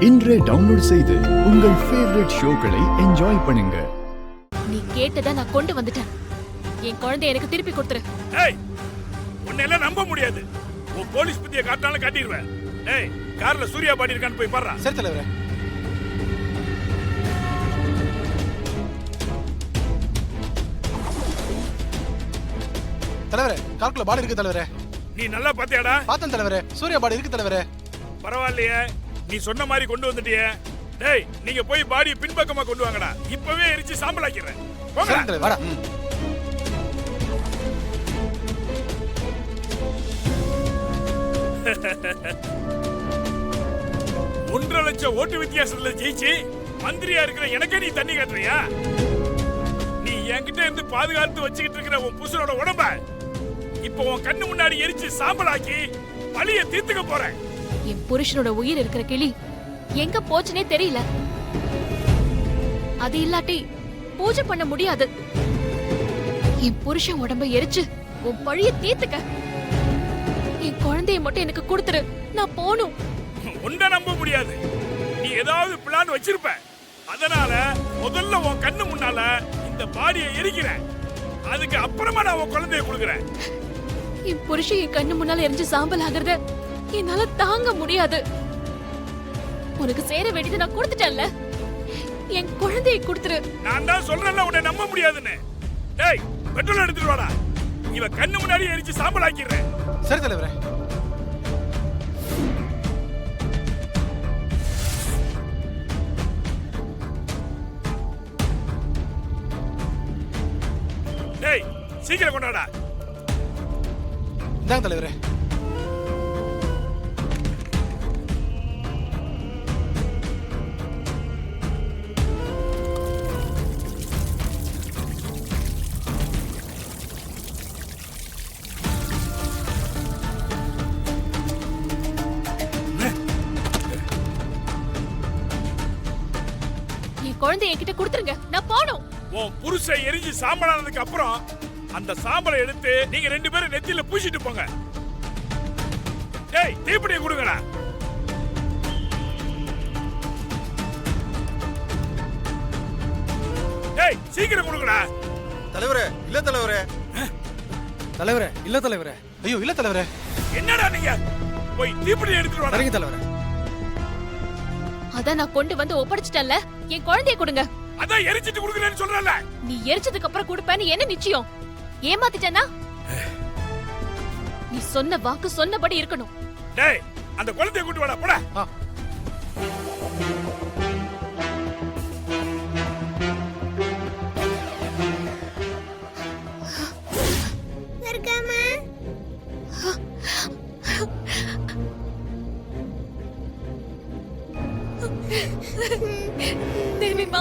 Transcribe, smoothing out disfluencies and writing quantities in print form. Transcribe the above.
இன்றே டவுன்லோட் செய்து உங்கள் ஃபேவரட் ஷோக்களை என்ஜாய் பண்ணுங்க. நீ கேட்டதை நான் கொண்டு வந்துட்டேன். என் குழந்தைய எனக்கு திருப்பி கொடுத்துரு. ஏய், உன்னெல்லாம் நம்ப முடியாது. உன் போலீஸ் புத்தியை காட்டாலும் காட்டிடுவேன். ஏய், கார்ல சூர்யா பாடி இருக்கான்னு போய் பாரு. சரி தலைவரே. தலைவரே, கார்க்குள்ள பாடி இருக்கு தலைவரே. நீ நல்லா பாத்தியாடா? பார்த்தேன் தலைவரே, சூர்யா பாடி இருக்கு தலைவரே. பரவாயில்லையே, நீ சொன்ன மாதிரி கொண்டு வந்துட்டியே. டேய், நீங்க போய் பாடியை பின்பக்கமா கொண்டு வாங்கடா. இப்பவே எரிச்சு சாம்பல் ஆக்கிடுறேன். போங்க தலைவரே, வாடா. ஒன்றரை லட்சம் ஓட்டு வித்தியாசத்துல ஜெயிச்சு மந்திரியா இருக்கிற எனக்கே நீ தண்ணி காட்டுறியா? நீ என்கிட்ட இருந்து பாதுகாத்து வச்சுக்கிட்டு இருக்கிற உன் புருஷனோட உடம்ப இப்ப உன் கண்ணு முன்னாடி எரிச்சு சாம்பலாக்கி பழிய தீர்த்துக்க போறேன். என் புருஷனோட உயிர் இருக்கிற கிளி எங்க போச்சுனே தெரியல. அது இல்லாட்டி பூஜை பண்ண முடியாது. என் புருஷன் உடம்ப எரிச்சு உன் பழிய தீர்த்துக்க. என் குழந்தைய மட்டும் எனக்கு கொடுத்துரு, நான் போணும். உன்னை நம்ப முடியாது. நீ ஏதாவது பிளான் வச்சிருப்ப. அதனால முதல்ல உன் கண்ணு முன்னால இந்த பாடியை எரிக்கிறேன். அதுக்கு அப்புறமா நான் உன் குழந்தைய கொடுக்குறேன். என் புருஷன் என் கண்ணு முன்னால எரிஞ்சு சாம்பல் ஆகுறத என்னால தாங்க முடியாது. உனக்கு சேர வேண்டியது நான் கொடுத்துட்டேன்ல, என் குழந்தையை கொடுத்துரு. நான் தான் சொல்றேன்ல உன்னை நம்ப முடியாதுன்னு. டேய், பெட்ரோல் எடுத்துட்டு வாடா. இவ கண்ணு முன்னாடி எரிச்சு சாம்பல் ஆக்கிடுறேன். சரி தலைவரே. டேய், சீக்கிரம் கொண்டாடா. இந்தாங்க தலைவரே. என் குழந்தைய என்கிட்ட கொடுத்துருங்க, நான் போணும். உன் புருஷன் எரிஞ்சு சாம்பலானதுக்கு அப்புறம் அந்த சாம்பலை எடுத்து நீங்க ரெண்டு பேரும் நெத்தியில பூசிட்டு போங்க. டேய், தீப்பெட்டியை கொடுங்கடா. டேய், சீக்கிரம் கொடுங்கடா. தலைவரே, இல்ல தலைவரே. தலைவரே, இல்ல தலைவரே. ஐயோ, இல்ல தலைவரே. என்னடா நீங்க? போய் தீப்பெட்டியை எடுத்துட்டு வாடா. சரிங்க தலைவரே. அதான் நான் கொண்டு வந்து ஒப்படைச்சிட்டேன்ல, என் குழந்தைய கொடுங்க. அதான் எரிச்சிட்டு கொடுக்குறேன்னு சொல்றல. நீ எரிச்சதுக்கு அப்புறம் கொடுப்பேன்னு என்ன நிச்சயம்? ஏமாத்திட்டேனா? நீ சொன்ன வாக்கு சொன்னபடி இருக்கணும். டேய், அந்த குழந்தையை கூட்டி வாடா, போடா. தேவிமா,